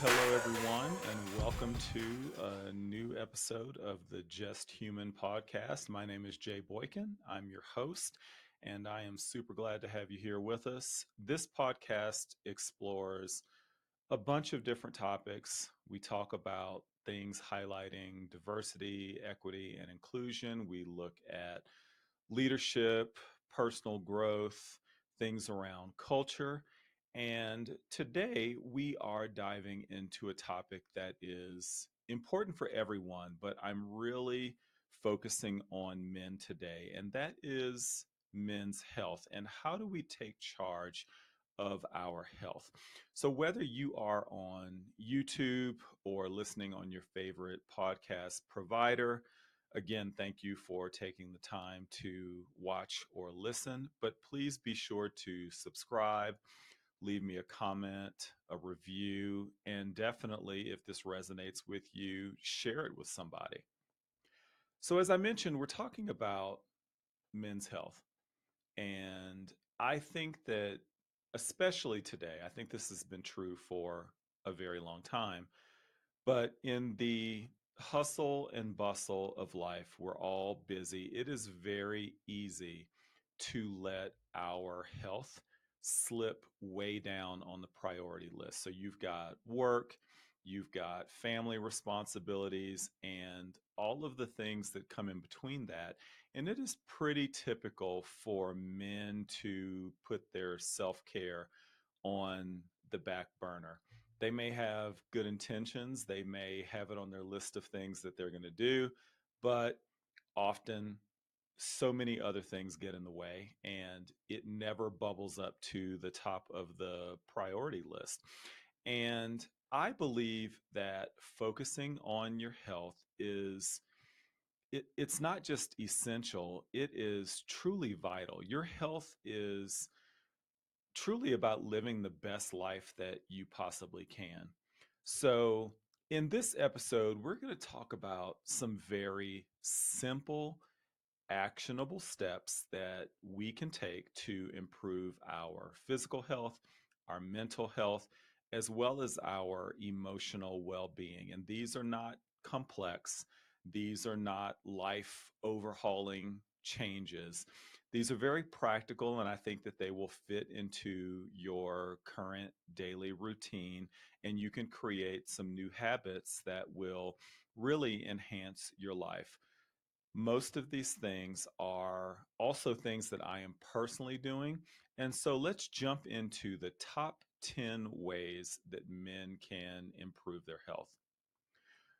hello everyone, and welcome to a new episode of the Just Human podcast. My name is Jay Boykin. I'm your host, and I am super glad to have you here with us. This podcast explores a bunch of different topics. We talk about things highlighting diversity, equity, and inclusion. We look at leadership, personal growth, things around culture. And today we are diving into a topic that is important for everyone, but I'm really focusing on men today, and that is men's health. And how do we take charge of our health? So, whether you are on YouTube or listening on your favorite podcast provider, again, thank you for taking the time to watch or listen, but please be sure to subscribe, leave me a comment, a review, and definitely, if this resonates with you, share it with somebody. So, as I mentioned, we're talking about men's health. And I think that, especially today, I think this has been true for a very long time. But in the hustle and bustle of life, we're all busy. It is very easy to let our health slip way down on the priority list. So you've got work, you've got family responsibilities, and all of the things that come in between that. And it is pretty typical for men to put their self care on the back burner. They may have good intentions, they may have it on their list of things that they're going to do, but often so many other things get in the way and it never bubbles up to the top of the priority list. And I believe that focusing on your health it's not just essential, it is truly vital. Your health is truly about living the best life that you possibly can. So, in this episode, we're going to talk about some very simple, actionable steps that we can take to improve our physical health, our mental health, as well as our emotional well being. And these are not complex, these are not life overhauling changes. These are very practical, and I think that they will fit into your current daily routine, and you can create some new habits that will really enhance your life. Most of these things are also things that I am personally doing. And so let's jump into the top 10 ways that men can improve their health.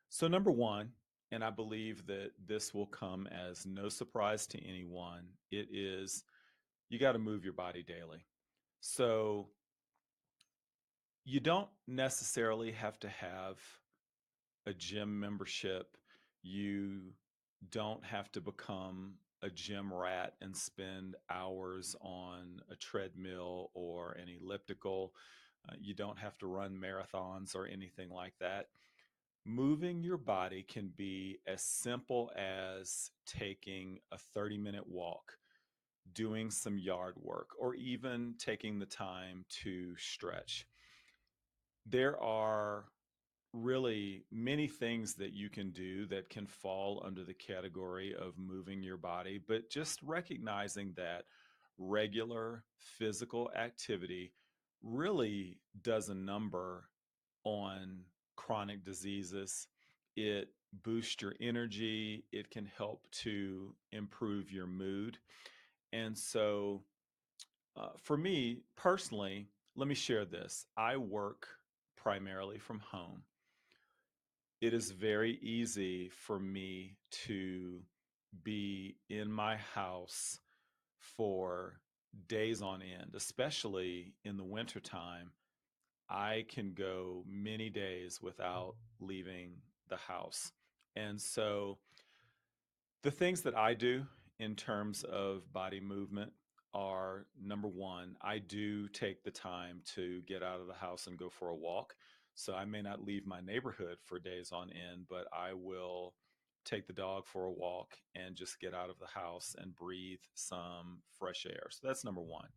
So, number one, and I believe that this will come as no surprise to anyone, it is you got to move your body daily. So, you don't necessarily have to have a gym membership. You don't have to become a gym rat and spend hours on a treadmill or an elliptical. You don't have to run marathons or anything like that. Moving your body can be as simple as taking a 30-minute walk, doing some yard work, or even taking the time to stretch. There are really many things that you can do that can fall under the category of moving your body, but just recognizing that regular physical activity really does a number on chronic diseases. It boosts your energy, it can help to improve your mood. And so, for me personally, let me share this. I work primarily from home. It is very easy for me to be in my house for days on end, especially in the wintertime. I can go many days without leaving the house. And so the things that I do in terms of body movement are number one, I do take the time to get out of the house and go for a walk. So I may not leave my neighborhood for days on end, but I will take the dog for a walk and just get out of the house and breathe some fresh air. So that's number one.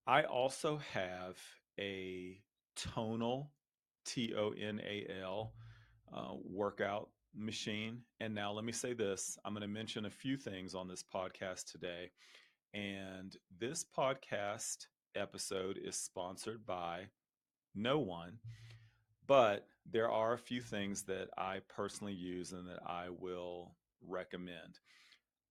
I also have a tonal Tonal workout machine. And now let me say this, I'm going to mention a few things on this podcast today. And this podcast episode is sponsored by no one, but there are a few things that I personally use and that I will recommend.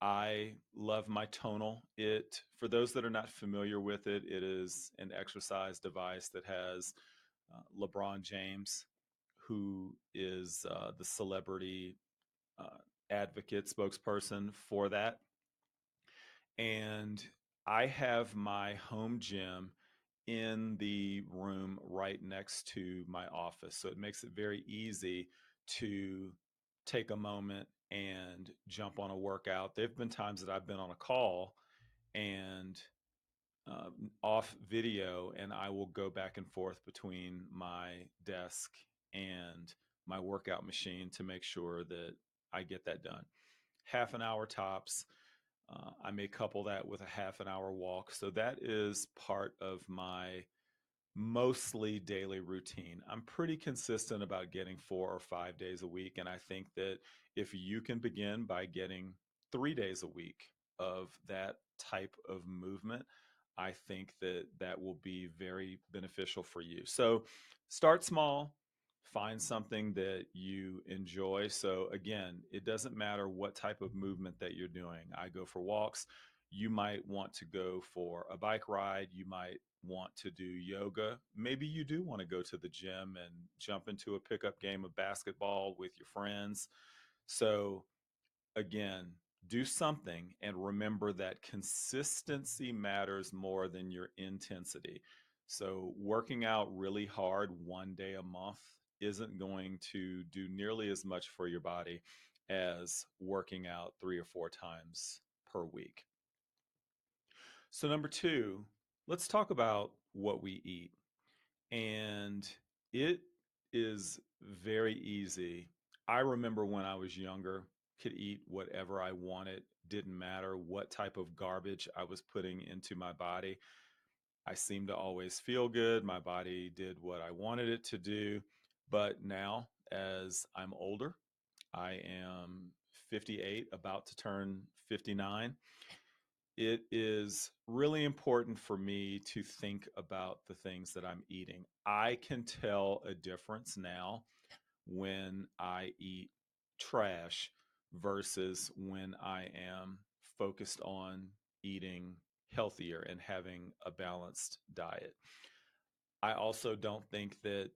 I love my tonal. It, for those that are not familiar with it, it is an exercise device that has LeBron James, who is the celebrity uh, advocate spokesperson for that. And I have my home gym in the room right next to my office. So it makes it very easy to take a moment and jump on a workout. There have been times that I've been on a call and off video, and I will go back and forth between my desk and my workout machine to make sure that I get that done. Half an hour tops. I may couple that with a half an hour walk. So that is part of my mostly daily routine. I'm pretty consistent about getting 4 or 5 days a week. And I think that if you can begin by getting 3 days a week of that type of movement, I think that that will be very beneficial for you. So start small, find something that you enjoy. So again, it doesn't matter what type of movement that you're doing. I go for walks. You might want to go for a bike ride. You might want to do yoga. Maybe you do want to go to the gym and jump into a pickup game of basketball with your friends. So, again, do something and remember that consistency matters more than your intensity. So, working out really hard 1 day a month isn't going to do nearly as much for your body as working out 3 or 4 times per week. So, number two, let's talk about what we eat. And it is very easy. I remember when I was younger, could eat whatever I wanted, didn't matter what type of garbage I was putting into my body. I seemed to always feel good. My body did what I wanted it to do. But now, as I'm older, I am 58, about to turn 59. It is really important for me to think about the things that I'm eating. I can tell a difference now when I eat trash versus when I am focused on eating healthier and having a balanced diet. I also don't think that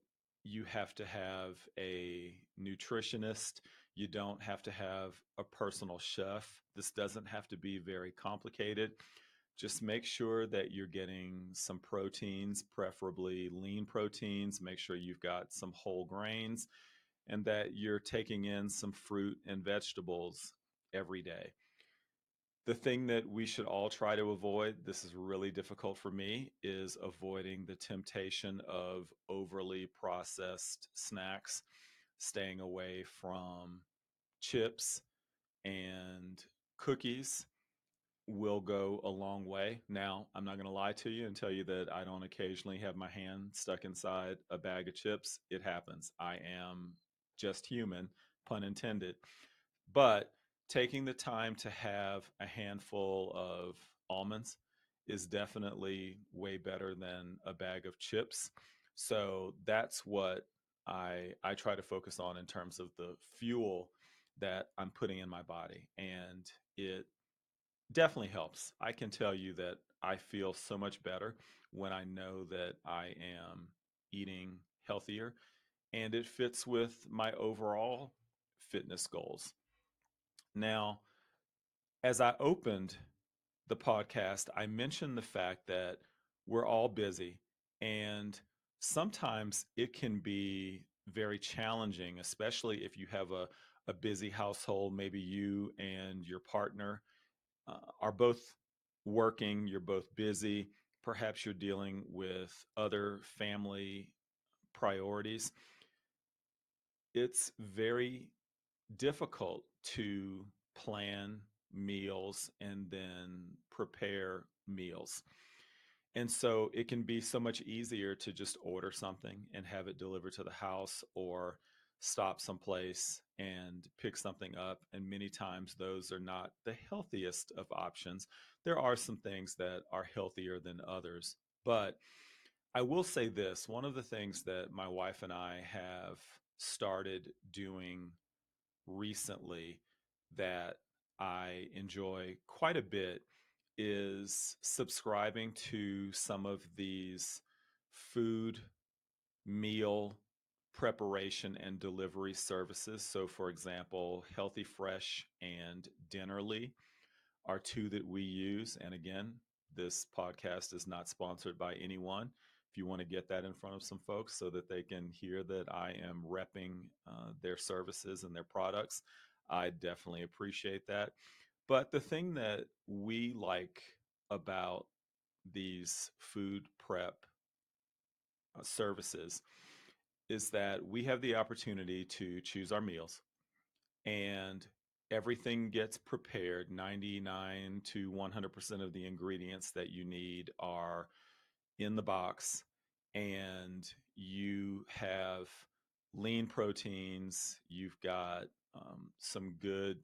you have to have a nutritionist. You don't have to have a personal chef. This doesn't have to be very complicated. Just make sure that you're getting some proteins, preferably lean proteins. Make sure you've got some whole grains and that you're taking in some fruit and vegetables every day. The thing that we should all try to avoid, this is really difficult for me, is avoiding the temptation of overly processed snacks, staying away from chips and cookies will go a long way. Now, I'm not going to lie to you and tell you that I don't occasionally have my hand stuck inside a bag of chips. It happens. I am just human, pun intended. But taking the time to have a handful of almonds is definitely way better than a bag of chips. So that's what I try to focus on in terms of the fuel that I'm putting in my body. And it definitely helps. I can tell you that I feel so much better when I know that I am eating healthier and it fits with my overall fitness goals. Now, as I opened the podcast, I mentioned the fact that we're all busy and sometimes it can be very challenging, especially if you have a busy household. Maybe you and your partner are both working, you're both busy, perhaps you're dealing with other family priorities. It's very difficult to plan meals and then prepare meals. And so it can be so much easier to just order something and have it delivered to the house, or stop someplace and pick something up. And many times those are not the healthiest of options. There are some things that are healthier than others. But I will say this, one of the things that my wife and I have started doing recently that I enjoy quite a bit is subscribing to some of these food meal preparation and delivery services. So, for example, Healthy Fresh and Dinnerly are two that we use. And again, this podcast is not sponsored by anyone. If you want to get that in front of some folks so that they can hear that I am repping their services and their products, I definitely appreciate that. But the thing that we like about these food prep services is that we have the opportunity to choose our meals, and everything gets prepared. 99 to 100% of the ingredients that you need are in the box, and you have lean proteins, you've got some good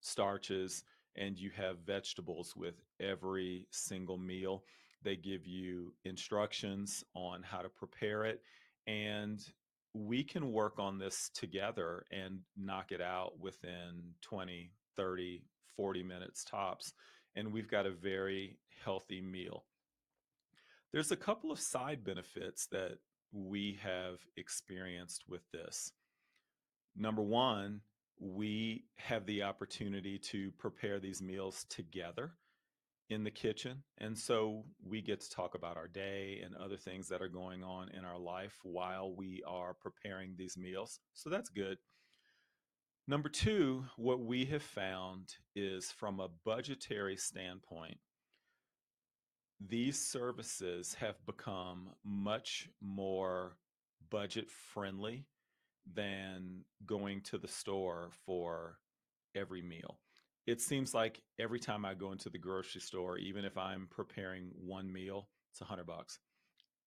starches, and you have vegetables with every single meal. They give you instructions on how to prepare it, and we can work on this together and knock it out within 20, 30, 40 minutes tops. And we've got a very healthy meal. There's a couple of side benefits that we have experienced with this. Number one, we have the opportunity to prepare these meals together in the kitchen. And so we get to talk about our day and other things that are going on in our life while we are preparing these meals. So that's good. Number two, what we have found is from a budgetary standpoint, these services have become much more budget friendly than going to the store for every meal. It seems like every time I go into the grocery store, even if I'm preparing one meal, it's $100.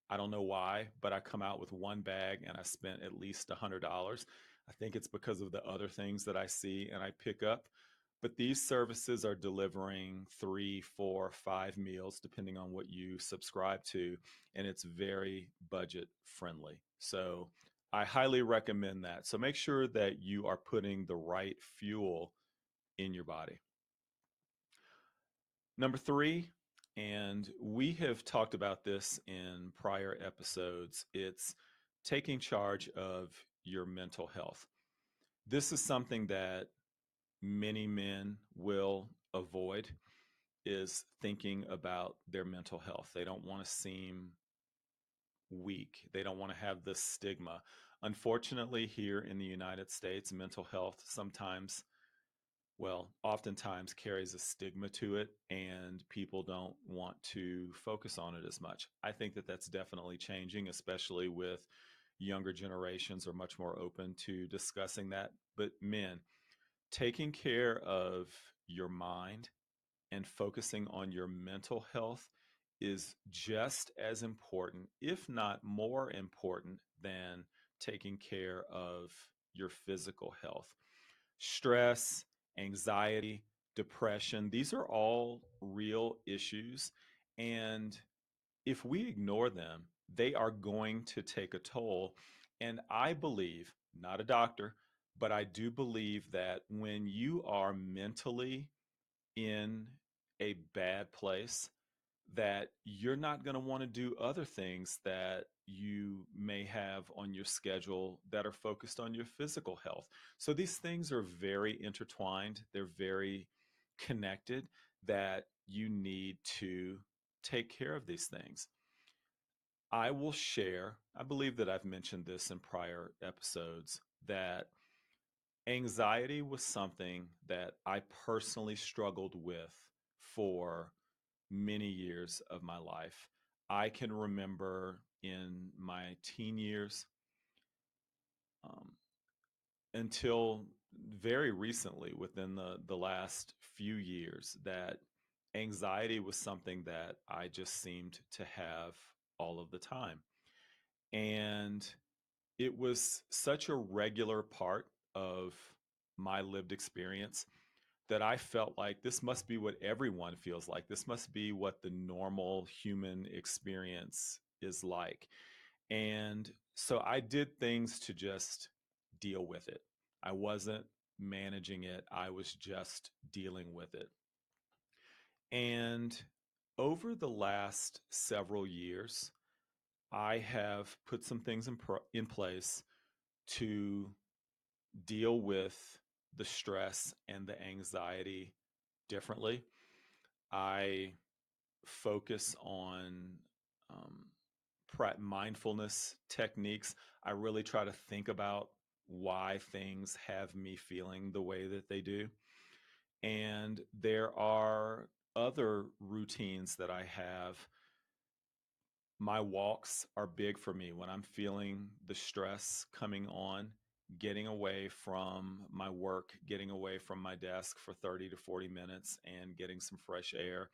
I don't know why, but I come out with one bag and I spent at least $100. I think it's because of the other things that I see and I pick up. But these services are delivering three, four, five meals, depending on what you subscribe to, and it's very budget friendly. So I highly recommend that. So make sure that you are putting the right fuel in your body. Number three, and we have talked about this in prior episodes, it's taking charge of your mental health. This is something that many men will avoid, is thinking about their mental health. They don't want to seem weak. They don't want to have this stigma. Unfortunately, here in the United States, mental health sometimes, well, oftentimes carries a stigma to it, and people don't want to focus on it as much. I think that that's definitely changing, especially with younger generations are much more open to discussing that. But men, taking care of your mind and focusing on your mental health is just as important, if not more important, than taking care of your physical health. Stress, anxiety, depression, these are all real issues. And if we ignore them, they are going to take a toll. And I believe, not a doctor, but I do believe that when you are mentally in a bad place, that you're not going to want to do other things that you may have on your schedule that are focused on your physical health. So these things are very intertwined, they're very connected, that you need to take care of these things. I will share, I believe that I've mentioned this in prior episodes, that anxiety was something that I personally struggled with for many years of my life. I can remember in my teen years, um, until very recently, within the last few years, that anxiety was something that I just seemed to have all of the time. And it was such a regular part of my lived experience that I felt like this must be what everyone feels like. This must be what the normal human experience is like. And so I did things to just deal with it. I wasn't managing it, I was just dealing with it. And over the last several years, I have put some things in place to deal with the stress and the anxiety differently. I focus on um, mindfulness techniques. I really try to think about why things have me feeling the way that they do. And there are other routines that I have. My walks are big for me when I'm feeling the stress coming on. Getting away from my work, getting away from my desk for 30 to 40 minutes and getting some fresh air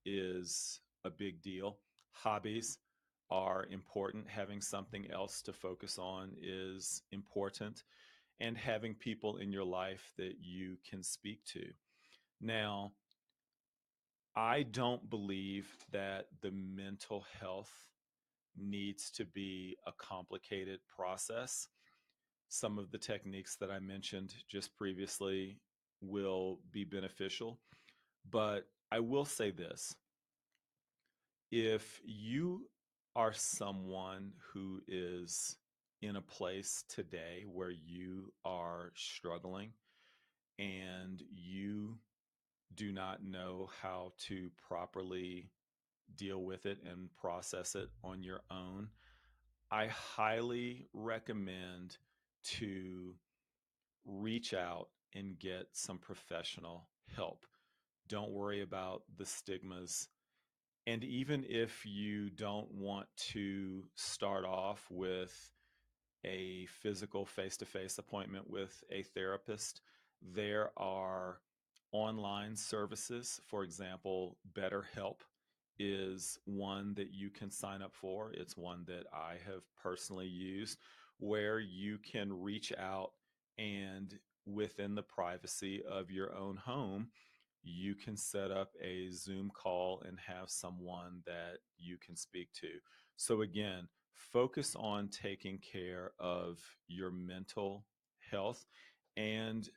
is a big deal. Hobbies are important. Having something else to focus on is important. And having people in your life that you can speak to. Now, I don't believe that the mental health needs to be a complicated process. Some of the techniques that I mentioned just previously will be beneficial, but I will say this: if you are someone who is in a place today where you are struggling and you do not know how to properly deal with it and process it on your own, I highly recommend to reach out and get some professional help. Don't worry about the stigmas. And even if you don't want to start off with a physical face to face appointment with a therapist, there are online services. For example, BetterHelp is one that you can sign up for. It's one that I have personally used where you can reach out and within the privacy of your own home, you can set up a Zoom call and have someone that you can speak to. So, again, focus on taking care of your mental health. And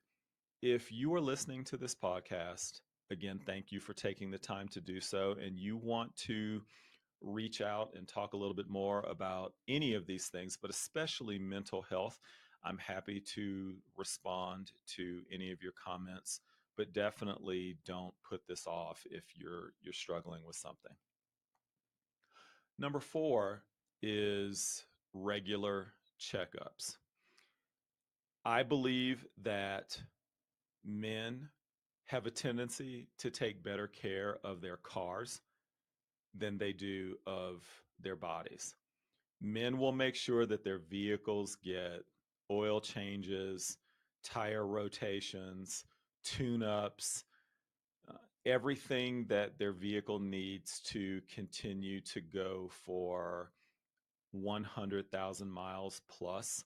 if you are listening to this podcast, again, thank you for taking the time to do so. And you want to reach out and talk a little bit more about any of these things, but especially mental health, I'm happy to respond to any of your comments, but definitely don't put this off if you're struggling with something. Number 4 is regular checkups. I believe that men have a tendency to take better care of their cars than they do of their bodies. Men will make sure that their vehicles get oil changes, tire rotations, tune ups, uh, everything that their vehicle needs to continue to go for 100,000 miles plus.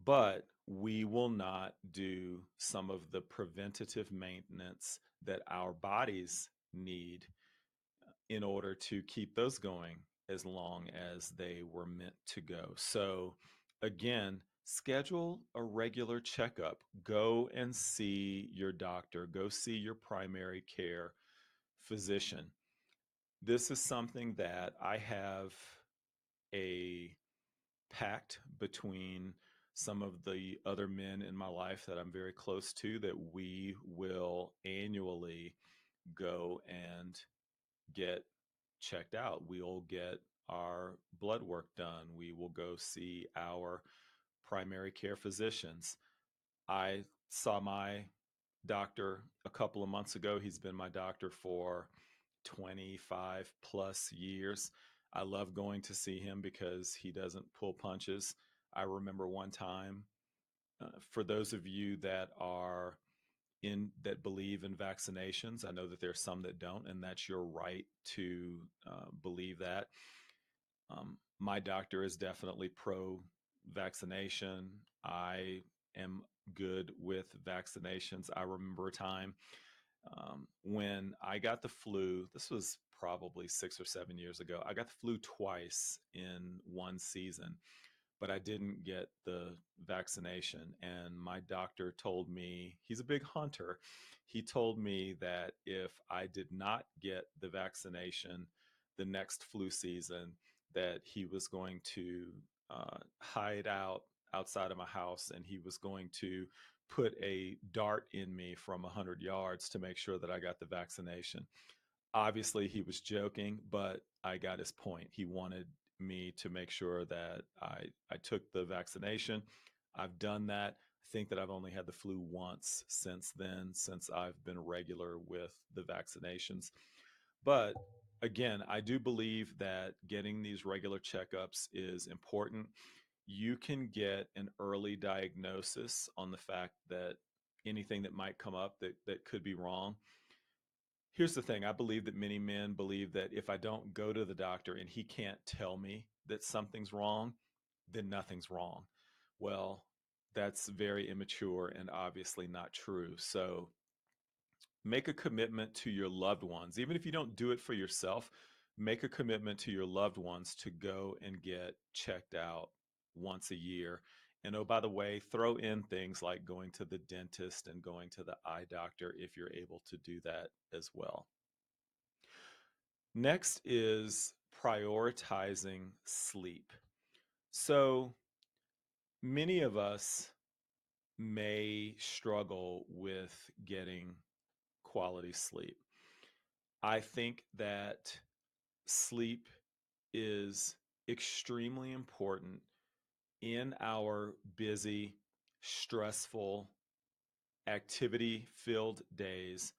But we will not do some of the preventative maintenance that our bodies need in order to keep those going as long as they were meant to go. So, again, schedule a regular checkup. Go and see your doctor, go see your primary care physician. This is something that I have a pact between some of the other men in my life that I'm very close to that we will annually go and get checked out. We'll get our blood work done. We will go see our primary care physicians. I saw my doctor a couple of months ago. He's been my doctor for 25 plus years. I love going to see him because he doesn't pull punches. I remember one time, for those of you that are in that believe in vaccinations. I know that there's some that don't, and that's your right to believe that. My doctor is definitely pro vaccination. I am good with vaccinations. I remember a time when I got the flu. This was probably 6 or 7 years ago. I got the flu twice in one season, but I didn't get the vaccination. And my doctor told me, he's a big hunter. He told me that if I did not get the vaccination the next flu season, that he was going to hide out outside of my house and he was going to put a dart in me from 100 yards to make sure that I got the vaccination. Obviously, he was joking, but I got his point. He wanted me to make sure that I took the vaccination. I've done that. I think that I've only had the flu once since then, since I've been regular with the vaccinations. But again, I do believe that getting these regular checkups is important. You can get an early diagnosis on the fact that anything that might come up that could be wrong. Here's the thing. I believe that many men believe that if I don't go to the doctor and he can't tell me that something's wrong, then nothing's wrong. Well, that's very immature and obviously not true. So make a commitment to your loved ones. Even if you don't do it for yourself, make a commitment to your loved ones to go and get checked out once a year. And oh, by the way, throw in things like going to the dentist and going to the eye doctor if you're able to do that as well. Next is prioritizing sleep. So many of us may struggle with getting quality sleep. I think that sleep is extremely important in our busy, stressful, activity filled days.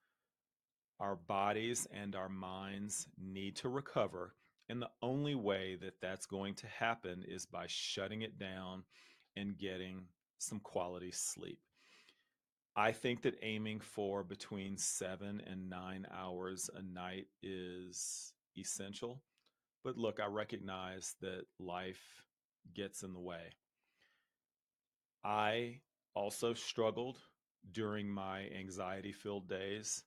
Our bodies and our minds need to recover. And the only way that that's going to happen is by shutting it down and getting some quality sleep. I think that aiming for between 7 and 9 hours a night is essential. But look, I recognize that life gets in the way. I also struggled during my anxiety filled days.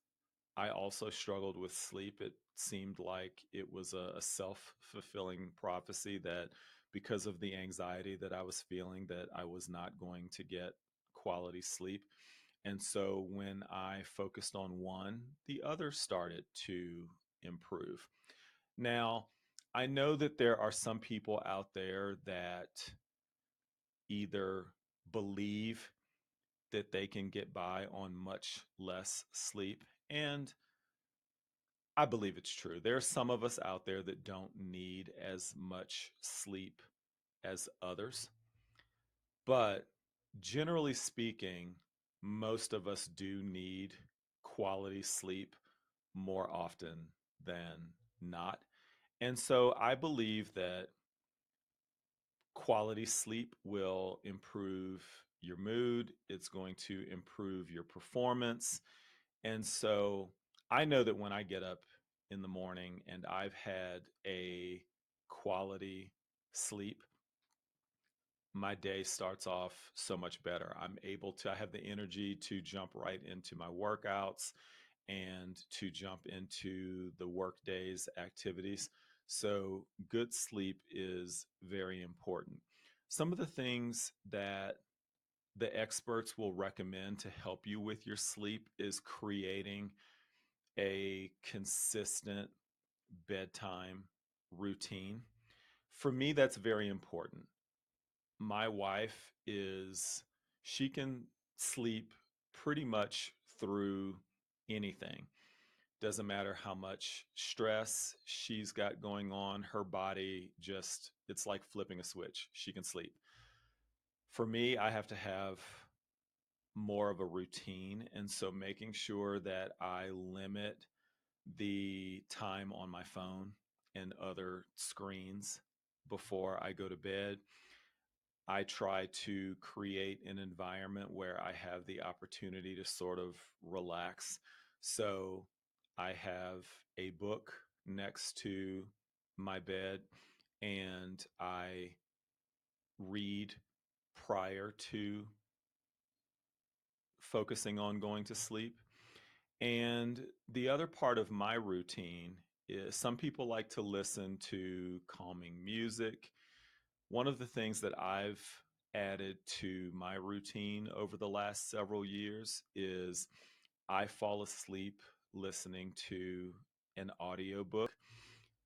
I also struggled with sleep. It seemed like it was a self-fulfilling prophecy that because of the anxiety that I was feeling that I was not going to get quality sleep. And so when I focused on one, the other started to improve. Now, I know that there are some people out there that either believe that they can get by on much less sleep, and I believe it's true. There are some of us out there that don't need as much sleep as others. But generally speaking, most of us do need quality sleep more often than not. And so I believe that quality sleep will improve your mood, it's going to improve your performance. And so I know that when I get up in the morning and I've had a quality sleep, my day starts off so much better. I have the energy to jump right into my workouts and to jump into the workday's activities. So, good sleep is very important. Some of the things that the experts will recommend to help you with your sleep is creating a consistent bedtime routine. For me, that's very important. My wife she can sleep pretty much through anything. Doesn't matter how much stress she's got going on, her body just, it's like flipping a switch. She can sleep. For me, I have to have more of a routine. And so making sure that I limit the time on my phone and other screens before I go to bed. I try to create an environment where I have the opportunity to sort of relax. So I have a book next to my bed, and I read prior to focusing on going to sleep. And the other part of my routine is some people like to listen to calming music. One of the things that I've added to my routine over the last several years is I fall asleep listening to an audiobook.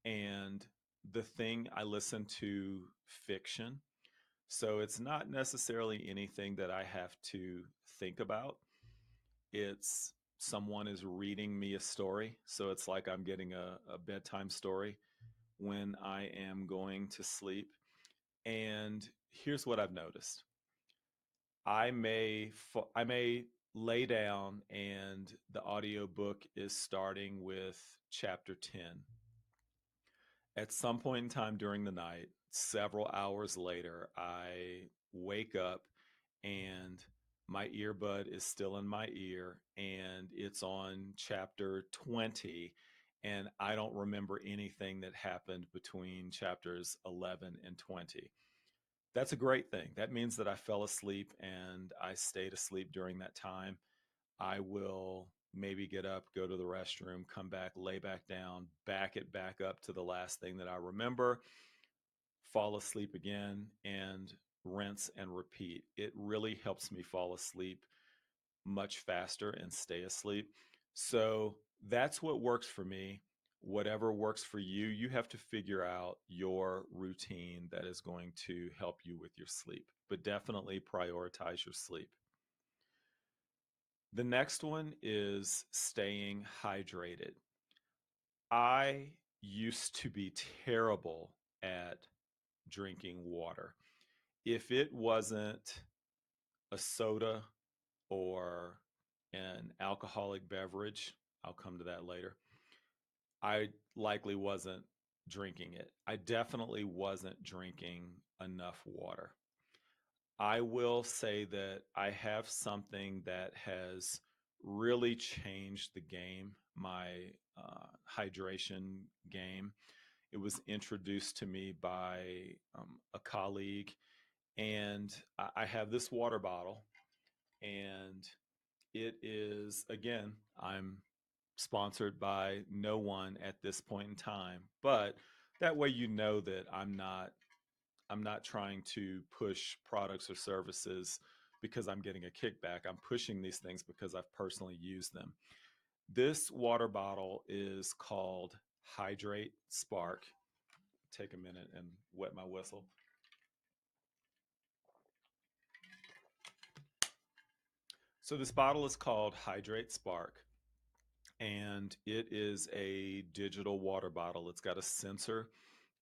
And the thing I listen to fiction. So it's not necessarily anything that I have to think about. It's someone is reading me a story. So it's like I'm getting a bedtime story when I am going to sleep. And here's what I've noticed. I may lay down and the audiobook is starting with chapter 10. At some point in time during the night, several hours later, I wake up and my earbud is still in my ear and it's on chapter 20, and I don't remember anything that happened between chapters 11 and 20. That's a great thing. That means that I fell asleep and I stayed asleep during that time. I will maybe get up, go to the restroom, come back, lay back down, back it back up to the last thing that I remember, fall asleep again, and rinse and repeat. It really helps me fall asleep much faster and stay asleep. So that's what works for me. Whatever works for you, you have to figure out your routine that is going to help you with your sleep, but definitely prioritize your sleep. The next one is staying hydrated. I used to be terrible at drinking water. If it wasn't a soda or an alcoholic beverage, I'll come to that later, I likely wasn't drinking it. I definitely wasn't drinking enough water. I will say that I have something that has really changed the game, my hydration game. It was introduced to me by a colleague, and I have this water bottle, and it is, again, I'm sponsored by no one at this point in time, but that way you know that I'm not trying to push products or services because I'm getting a kickback. I'm pushing these things because I've personally used them. This water bottle is called Hydrate Spark. Take a minute and wet my whistle. So this bottle is called Hydrate Spark, and it is a digital water bottle. It's got a sensor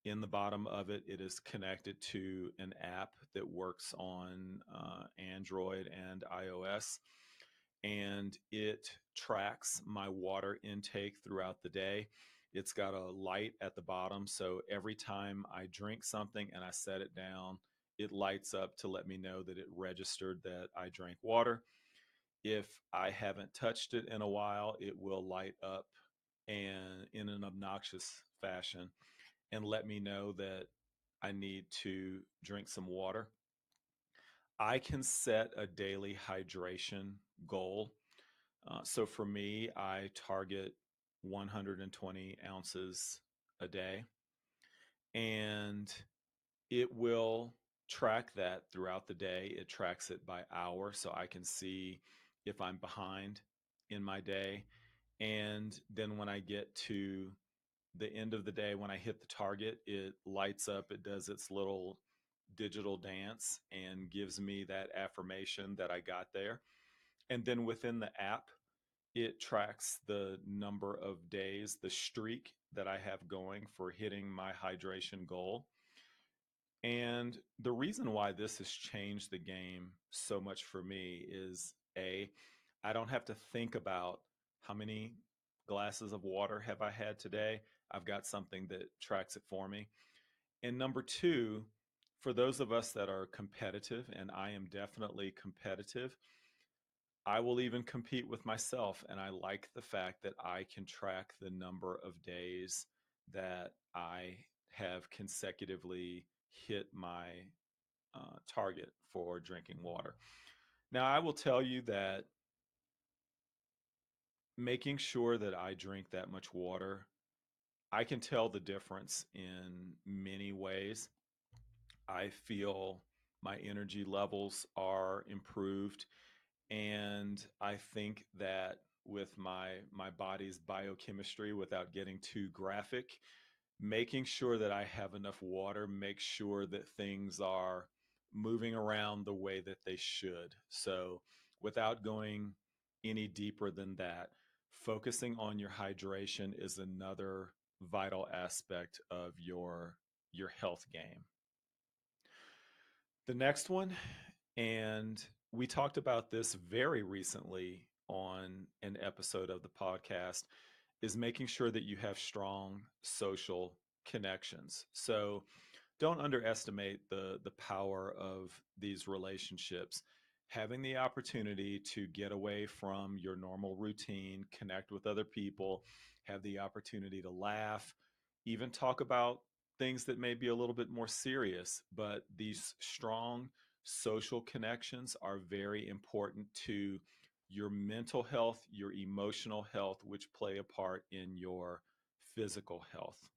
in the bottom of it. It is connected to an app that works on Android and iOS, and it tracks my water intake throughout the day. It's got a light at the bottom, so every time I drink something and I set it down, it lights up to let me know that it registered that I drank water. If I haven't touched it in a while, it will light up and in an obnoxious fashion and let me know that I need to drink some water. I can set a daily hydration goal. So for me, I target 120 ounces a day, and it will track that throughout the day. It tracks it by hour, so I can see if I'm behind in my day. And then when I get to the end of the day, when I hit the target, it lights up, it does its little digital dance and gives me that affirmation that I got there. And then within the app, it tracks the number of days, the streak that I have going for hitting my hydration goal. And the reason why this has changed the game so much for me is A, I don't have to think about how many glasses of water have I had today. I've got something that tracks it for me. And number two, For those of us that are competitive, and I am definitely competitive, I will even compete with myself. And I like the fact that I can track the number of days that I have consecutively hit my target for drinking water. Now, I will tell you that making sure that I drink that much water, I can tell the difference in many ways. I feel my energy levels are improved, and I think that with my body's biochemistry, without getting too graphic, making sure that I have enough water makes sure that things are moving around the way that they should. So, without going any deeper than that, focusing on your hydration is another vital aspect of your health game. The next one, and we talked about this very recently on an episode of the podcast, is making sure that you have strong social connections. So don't underestimate the power of these relationships. Having the opportunity to get away from your normal routine, connect with other people, have the opportunity to laugh, even talk about things that may be a little bit more serious, but these strong social connections are very important to your mental health, your emotional health, which play a part in your physical health.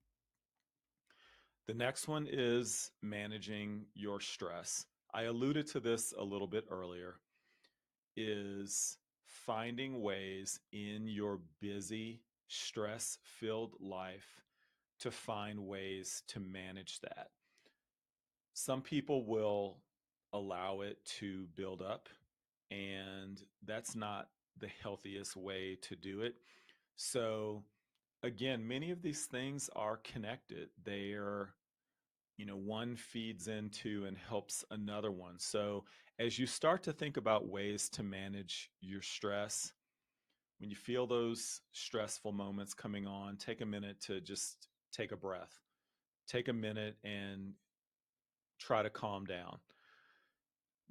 The next one is managing your stress. I alluded to this a little bit earlier, is finding ways in your busy, stress-filled life to find ways to manage that. Some people will allow it to build up, and that's not the healthiest way to do it. So, again, many of these things are connected. They're, one feeds into and helps another one. So, as you start to think about ways to manage your stress, when you feel those stressful moments coming on, take a minute to just take a breath. Take a minute and try to calm down.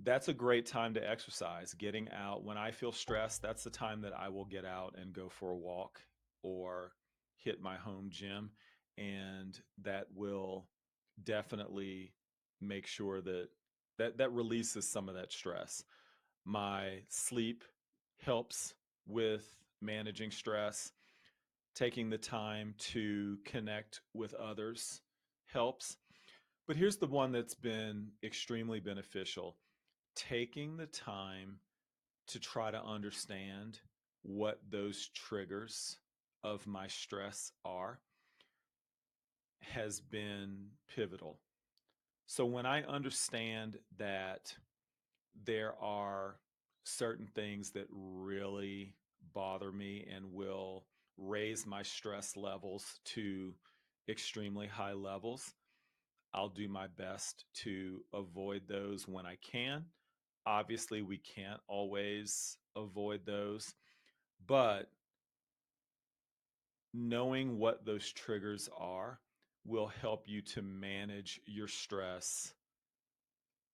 That's a great time to exercise. Getting out. When I feel stressed, that's the time that I will get out and go for a walk or hit my home gym. And that will definitely make sure that releases some of that stress. My sleep helps with managing stress. Taking the time to connect with others helps. But here's the one that's been extremely beneficial: taking the time to try to understand what those triggers of my stress are has been pivotal. So when I understand that there are certain things that really bother me and will raise my stress levels to extremely high levels, I'll do my best to avoid those when I can. Obviously, we can't always avoid those, but knowing what those triggers are will help you to manage your stress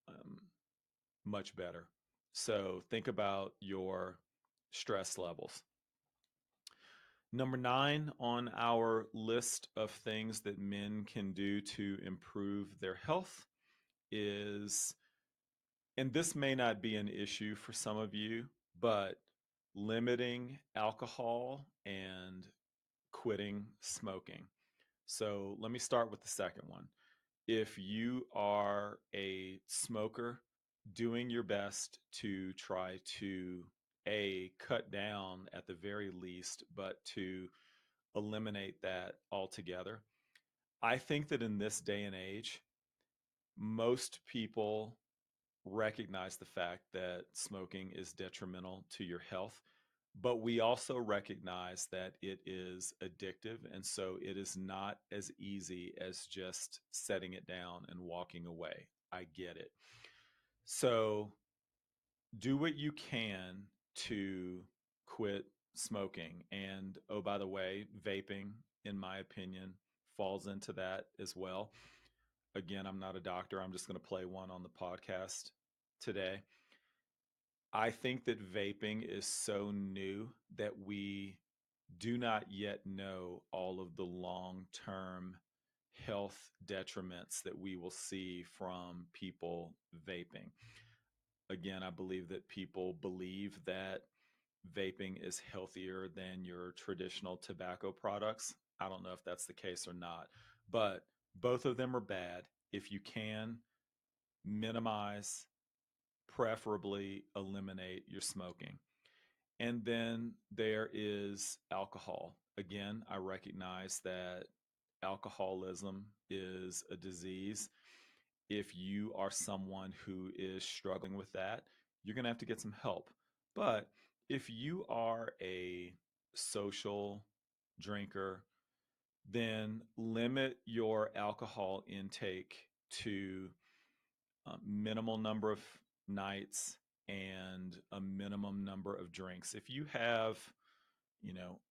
um, much better. So think about your stress levels. Number 9 on our list of things that men can do to improve their health is, and this may not be an issue for some of you, but limiting alcohol and quitting smoking. So let me start with the second one. If you are a smoker, doing your best to try to cut down at the very least, but to eliminate that altogether. I think that in this day and age, most people recognize the fact that smoking is detrimental to your health, but we also recognize that it is addictive. And so it is not as easy as just setting it down and walking away. I get it. So do what you can to quit smoking. And oh, by the way, vaping, in my opinion, falls into that as well. again, I'm not a doctor. I'm just going to play one on the podcast today. I think that vaping is so new that we do not yet know all of the long term health detriments that we will see from people vaping. Again, I believe that people believe that vaping is healthier than your traditional tobacco products. I don't know if that's the case or not, but both of them are bad. If you can minimize, preferably eliminate your smoking. And then there is alcohol. Again, I recognize that alcoholism is a disease. If you are someone who is struggling with that, you're going to have to get some help. But if you are a social drinker, then limit your alcohol intake to a minimal number of nights and a minimum number of drinks. If you have,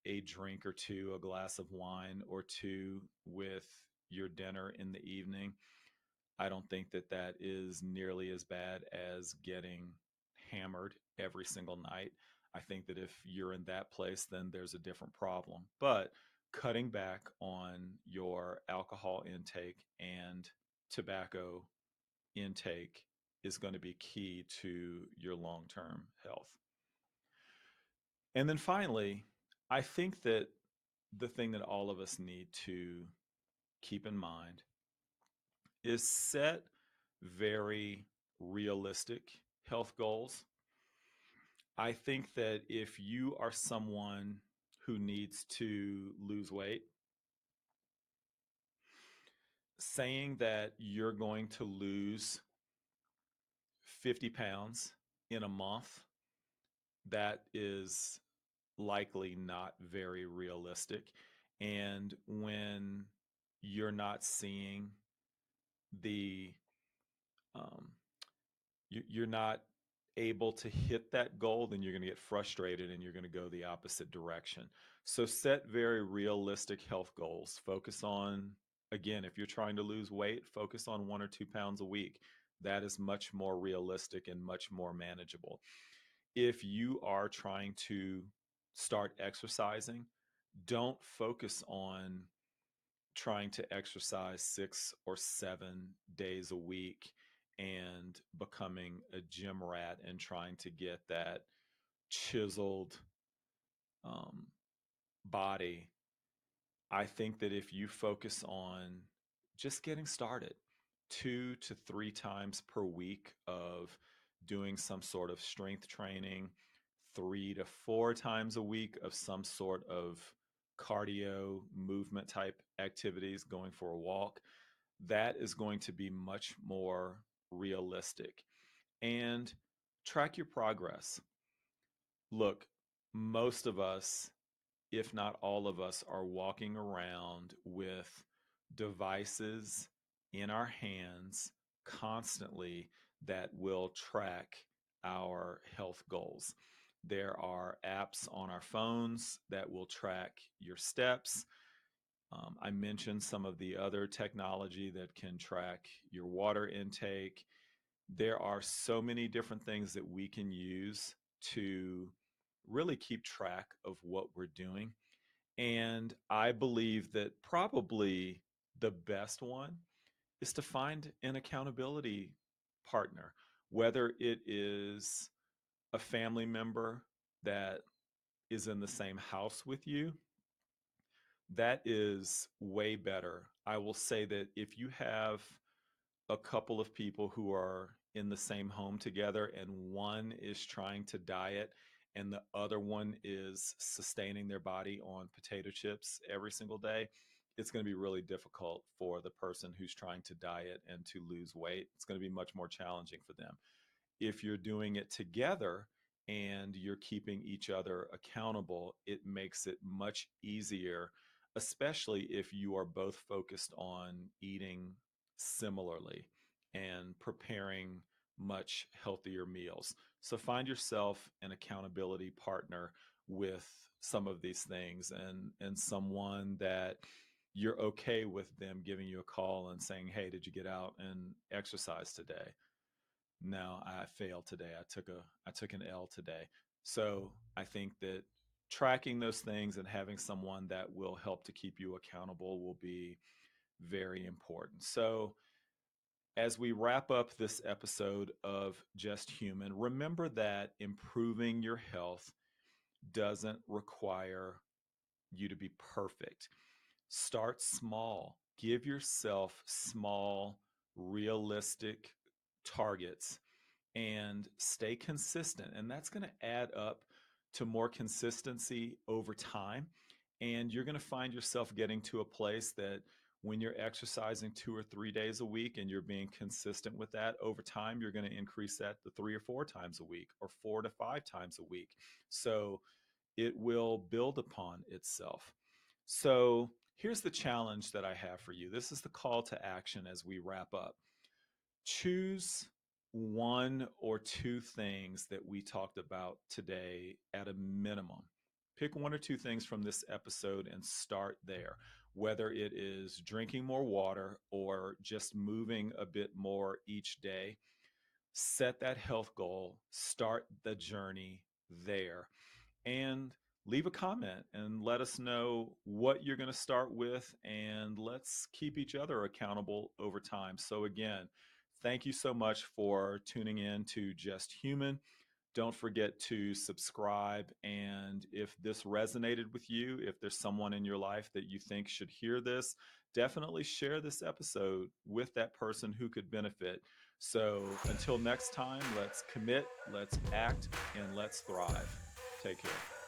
a drink or two, a glass of wine or two with your dinner in the evening, I don't think that that is nearly as bad as getting hammered every single night. I think that if you're in that place, then there's a different problem. But cutting back on your alcohol intake and tobacco intake is going to be key to your long term health. And then finally, I think that the thing that all of us need to keep in mind is set very realistic health goals. I think that if you are someone who needs to lose weight, saying that you're going to lose 50 pounds in a month, that is likely not very realistic. And when you're not seeing the um, you're not able to hit that goal, then you're going to get frustrated and you're going to go the opposite direction. So set very realistic health goals. Focus on, again, if you're trying to lose weight, focus on 1 or 2 pounds a week. That is much more realistic and much more manageable. If you are trying to start exercising, don't focus on trying to exercise 6 or 7 days a week and becoming a gym rat and trying to get that chiseled um, body. I think that if you focus on just getting started 2 to 3 times per week of doing some sort of strength training, 3 to 4 times a week of some sort of cardio movement type activities, going for a walk, that is going to be much more realistic. And track your progress. Look, most of us, if not all of us, are walking around with devices in our hands constantly that will track our health goals. There are apps on our phones that will track your steps. I mentioned some of the other technology that can track your water intake. There are so many different things that we can use to really keep track of what we're doing. And I believe that probably the best one is to find an accountability partner, whether it is a family member that is in the same house with you. That is way better. I will say that if you have a couple of people who are in the same home together and one is trying to diet and the other one is sustaining their body on potato chips every single day, it's going to be really difficult for the person who's trying to diet and to lose weight. It's going to be much more challenging for them. If you're doing it together and you're keeping each other accountable, it makes it much easier, especially if you are both focused on eating similarly and preparing much healthier meals. So find yourself an accountability partner with some of these things, and someone that you're okay with them giving you a call and saying, "Hey, did you get out and exercise today?" No, I failed today. I took an L today. So I think that tracking those things and having someone that will help to keep you accountable will be very important. So as we wrap up this episode of Just Human, remember that improving your health doesn't require you to be perfect. Start small. Give yourself small, realistic targets and stay consistent. And that's going to add up to more consistency over time. And you're going to find yourself getting to a place that when you're exercising 2 or 3 days a week and you're being consistent with that over time, you're going to increase that to 3 or 4 times a week or 4 to 5 times a week. So it will build upon itself. So here's the challenge that I have for you. This is the call to action as we wrap up. Choose one or two things that we talked about today at a minimum. Pick one or two things from this episode and start there, whether it is drinking more water or just moving a bit more each day. Set that health goal, start the journey there, and leave a comment and let us know what you're going to start with, and let's keep each other accountable over time. So again, thank you so much for tuning in to Just Human. Don't forget to subscribe, and if this resonated with you, if there's someone in your life that you think should hear this, definitely share this episode with that person who could benefit. So until next time, let's commit, let's act, and let's thrive. Take care.